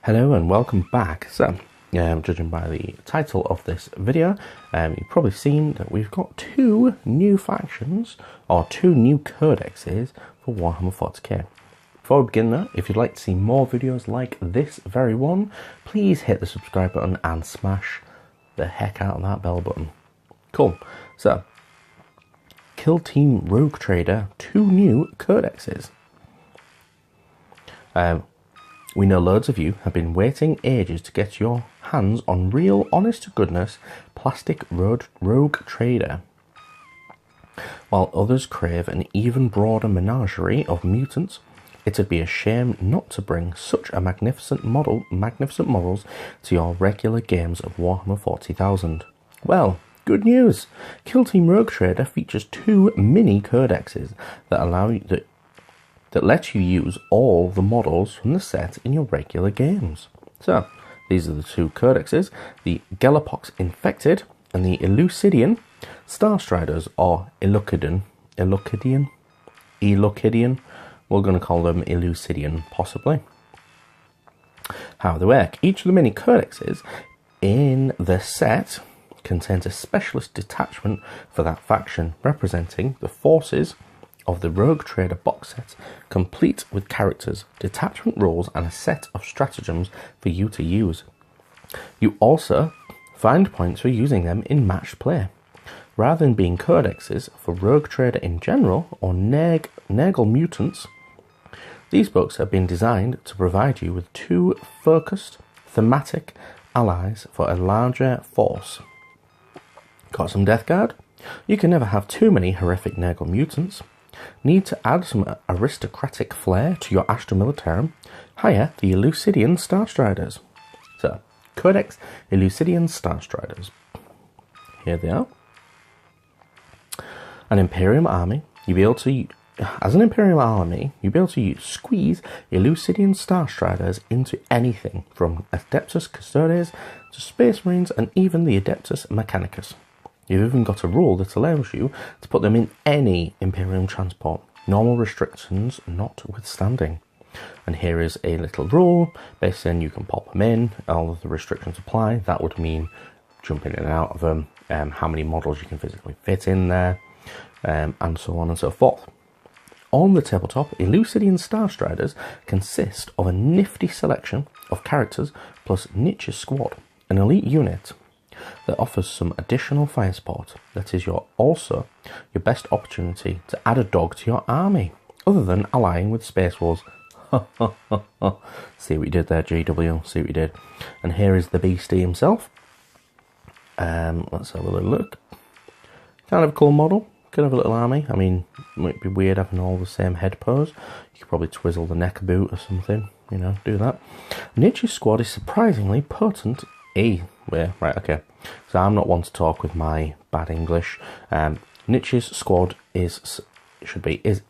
Hello and welcome back. So, judging by the title of this video, you've probably seen that we've got two new factions, or two new codexes for Warhammer 40k. Before we begin though, if you'd like to see more videos like this very one, please hit the subscribe button and smash the heck out of that bell button. Cool. So, Kill Team Rogue Trader, two new codexes. We know loads of you have been waiting ages to get your hands on real, honest-to-goodness plastic rogue trader. While others crave an even broader menagerie of mutants, it'd be a shame not to bring such a magnificent models to your regular games of Warhammer 40,000. Well, good news! Kill Team Rogue Trader features two mini codexes that let you use all the models from the set in your regular games. So, these are the two codexes, the Galapox Infected and the Elucidian Starstriders, or Elucidian. We're going to call them Elucidian, possibly. How they work. Each of the mini codexes in the set contains a specialist detachment for that faction, representing the forces of the Rogue Trader box set, complete with characters, detachment rules, and a set of stratagems for you to use. You also find points for using them in matched play. Rather than being codexes for Rogue Trader in general, or Nurgle mutants, these books have been designed to provide you with two focused, thematic allies for a larger force. Got some Death Guard? You can never have too many horrific Nurgle mutants. Need to add some aristocratic flair to your Astra Militarum? Hire the Elucidian Starstriders. So, Codex Elucidian Starstriders. Here they are. An Imperium army. As an Imperium army, you'll be able to squeeze Elucidian Starstriders into anything from Adeptus Custodes to Space Marines and even the Adeptus Mechanicus. You've even got a rule that allows you to put them in any Imperium transport, normal restrictions notwithstanding. And here is a little rule, basically saying you can pop them in, all of the restrictions apply. That would mean jumping in and out of them, how many models you can physically fit in there, and so on and so forth. On the tabletop, Elucidian Starstriders consist of a nifty selection of characters plus Niche's Squad, an elite unit that offers some additional fire support. That is also your best opportunity to add a dog to your army, other than allying with Space Wars. See what you did there, GW, see what you did. And here is the beastie himself. Let's have a little look. Kind of a cool model, kind of a little army. I mean, it might be weird having all the same head pose. You could probably twizzle the neck a boot or something, do that. Niche's Squad is surprisingly potent. Right, okay. So I'm not one to talk with my bad English. Niche's Squad is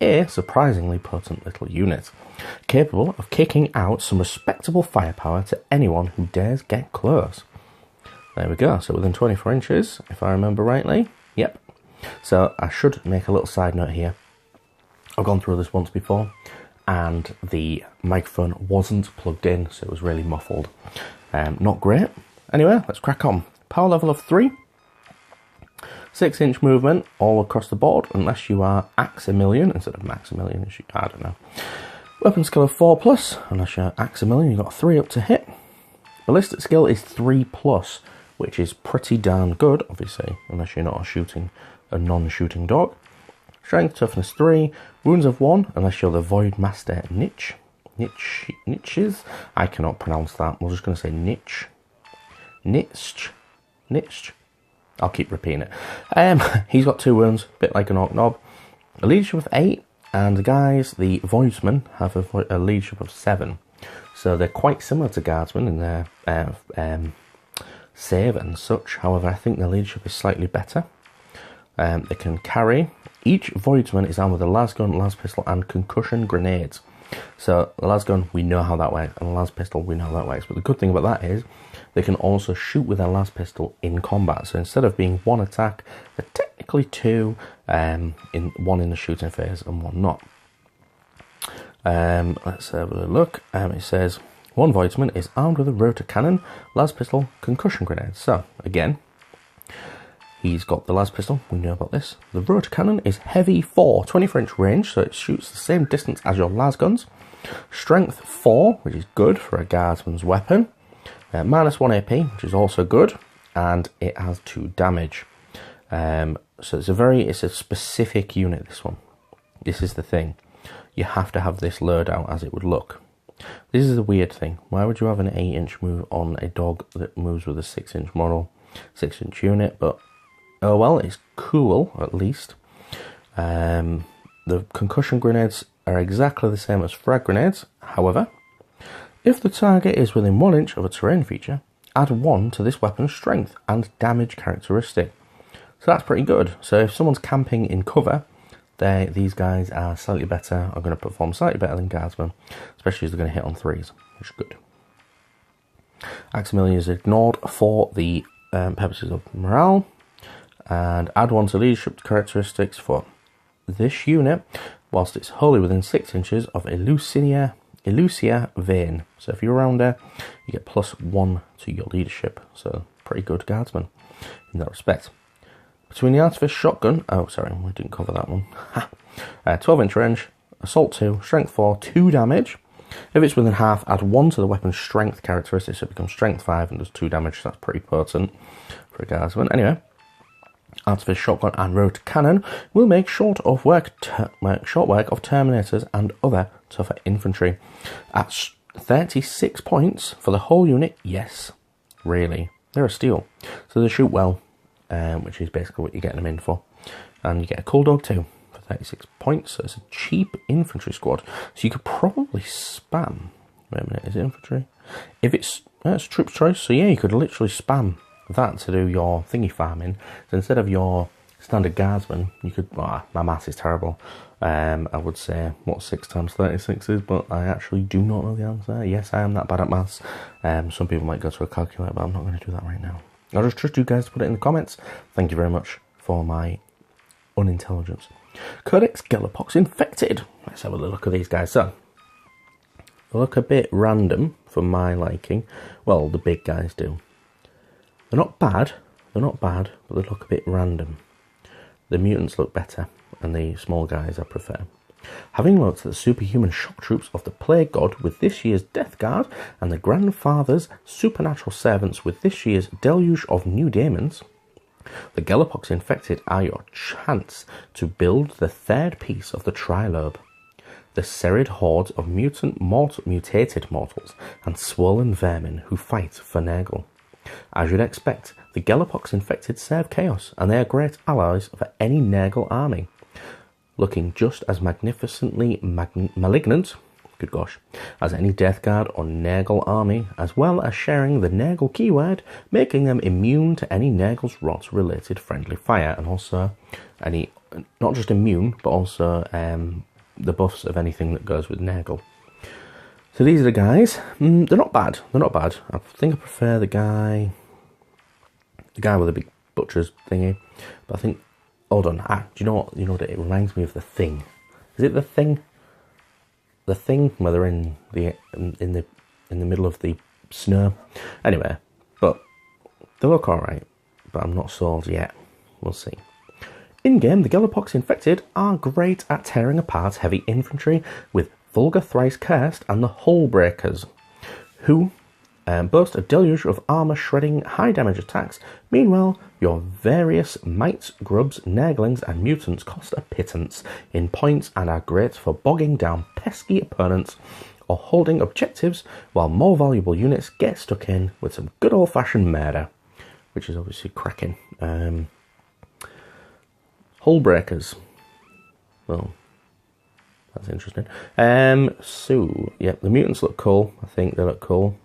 a surprisingly potent little unit, capable of kicking out some respectable firepower to anyone who dares get close. There we go. So within 24 inches, if I remember rightly. Yep. So I should make a little side note here. I've gone through this once before, and the microphone wasn't plugged in, so it was really muffled. Not great. Anyway, let's crack on. Power level of 3. 6-inch movement all across the board, unless you are Aximilian instead of Maximilian. I don't know. Weapon skill of 4+, unless you're Aximilian, you've got 3 up to hit. Ballistic skill is 3+, which is pretty darn good, obviously, unless you're not a non-shooting dog. Strength, toughness 3. Wounds of 1, unless you're the Void Master Niches. I cannot pronounce that. We're just going to say Niche. Nitsch. I'll keep repeating it. He's got 2 wounds, a bit like an Orc Knob. A leadership of 8, and the guys, the Voidsmen, have a leadership of 7. So they're quite similar to Guardsmen in their save and such. However, I think their leadership is slightly better. They can carry. Each Voidsman is armed with a lasgun, las pistol, and concussion grenades. So the lasgun, we know how that works, and the las pistol, we know how that works. But the good thing about that is they can also shoot with their las pistol in combat. So instead of being 1 attack, they're technically 2, one in the shooting phase and 1 not. Let's have a look. It says One Voidsman is armed with a rotor cannon, las pistol, concussion grenade. So, again, he's got the las pistol, we know about this. The rotor cannon is heavy 4, 24-inch range, so it shoots the same distance as your las guns. Strength 4, which is good for a guardsman's weapon. Minus 1 AP, which is also good, and it has 2 damage. So it's a specific unit, this one. This is the thing. You have to have this loadout as it would look. This is the weird thing. Why would you have an 8-inch move on a dog that moves with a 6-inch model, 6-inch unit? But, oh well, it's cool, at least. The concussion grenades are exactly the same as frag grenades. However, if the target is within 1 inch of a terrain feature, add 1 to this weapon's strength and damage characteristic. So that's pretty good. So if someone's camping in cover, these guys are slightly better, are going to perform slightly better than guardsmen, especially as they're going to hit on 3s, which is good. Aximili is ignored for the purposes of morale, and add 1 to leadership characteristics for this unit, whilst it's wholly within 6 inches of Elucia vein. So if you're around there, you get +1 to your leadership. So pretty good guardsman in that respect. Between the artifice shotgun, oh sorry, we didn't cover that one. 12-inch range, assault 2, strength 4, 2 damage. If it's within half, add 1 to the weapon's strength characteristic, so it becomes strength 5 and does 2 damage. So that's pretty potent for a guardsman. Anyway, artifice shotgun and rotor cannon will make short work of terminators and other tougher infantry. At 36 points for the whole unit, yes, really, they're a steal. So they shoot well, which is basically what you're getting them in for. And you get a cool dog too for 36 points, so it's a cheap infantry squad. So you could probably spam, wait a minute, is it infantry? If it's troop choice, so yeah, you could literally spam that to do your thingy farming. So instead of your standard guardsman, you could, my maths is terrible, I would say what 6 times 36 is, but I actually do not know the answer. Yes, I am that bad at maths. Some people might go to a calculator, but I'm not going to do that right now. I'll just trust you guys to put it in the comments. Thank you very much for my unintelligence. Codex Gellerpox Infected. Let's have a look at these guys. So, they look a bit random for my liking. Well, the big guys do. They're not bad, but they look a bit random. The mutants look better, and the small guys I prefer. Having looked at the superhuman shock troops of the Plague God with this year's Death Guard, and the Grandfather's supernatural servants with this year's Deluge of New Daemons, the Gellerpox Infected are your chance to build the third piece of the trilobe. The serried hordes of mutated mortals and swollen vermin who fight for Nurgle. As you'd expect, the Gellerpox Infected serve chaos, and they are great allies for any Nurgle army. Looking just as magnificently malignant, good gosh, as any Death Guard or Nurgle army, as well as sharing the Nurgle keyword, making them immune to any Nurgle's rot-related friendly fire, and also any, not just immune, but also the buffs of anything that goes with Nurgle. So these are the guys. They're not bad. I think I prefer the guy with a big butcher's thingy, but I think. Hold on. Do you know what? You know what? It reminds me of The Thing. Is it The Thing? The Thing, where they're in the middle of the snow. Anyway, but they look all right. But I'm not sold yet. We'll see. In game, the Gellerpox Infected are great at tearing apart heavy infantry with Vulgar Thrice Cursed and the Hullbreakers, who boast a deluge of armor-shredding, high-damage attacks. Meanwhile, your various mites, grubs, nurglings, and mutants cost a pittance in points and are great for bogging down pesky opponents or holding objectives, while more valuable units get stuck in with some good old-fashioned murder, which is obviously cracking. Hullbreakers. Well, that's interesting. So, yeah, the mutants look cool. I think they look cool.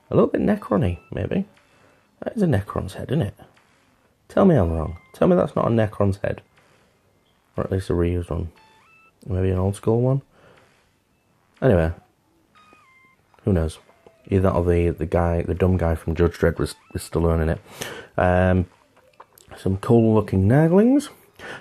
A little bit Necron-y, maybe. That is a Necron's head, isn't it? Tell me I'm wrong. Tell me that's not a Necron's head. Or at least a reused one. Maybe an old school one. Anyway. Who knows? Either that or the dumb guy from Judge Dredd was still learning it. Some cool looking Nurglings.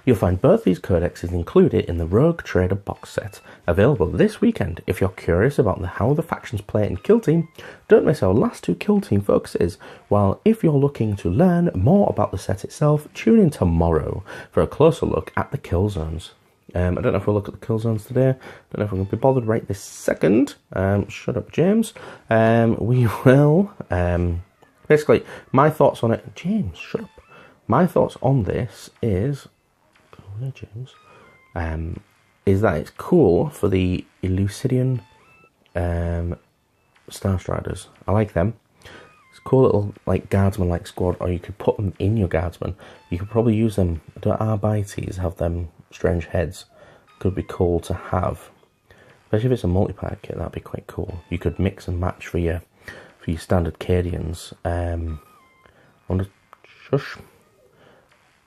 You'll find both these codexes included in the Rogue Trader box set, available this weekend. If you're curious about how the factions play in Kill Team, don't miss our last 2 Kill Team focuses, while if you're looking to learn more about the set itself, tune in tomorrow for a closer look at the kill zones. I don't know if we'll look at the kill zones today. I don't know if we're going to be bothered right this second. Shut up, James. We will. Basically, my thoughts on it. James, shut up. My thoughts on this is, James, is that it's cool for the Elucidian Star Striders. I like them. It's a cool little like guardsman-like squad, or you could put them in your guardsman. You could probably use them. Don't Arbites have them strange heads? Could be cool to have, especially if it's a multi-player kit. That'd be quite cool. You could mix and match for your standard Cadians. Shush.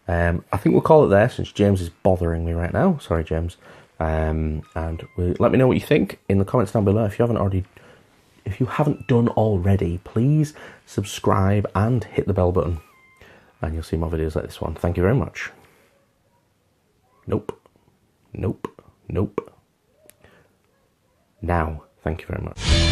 I think we'll call it there since James is bothering me right now. Sorry, James. And let me know what you think in the comments down below. If you haven't done already, please subscribe and hit the bell button, and you'll see more videos like this one. Thank you very much. Nope. Nope. Nope. Now, thank you very much.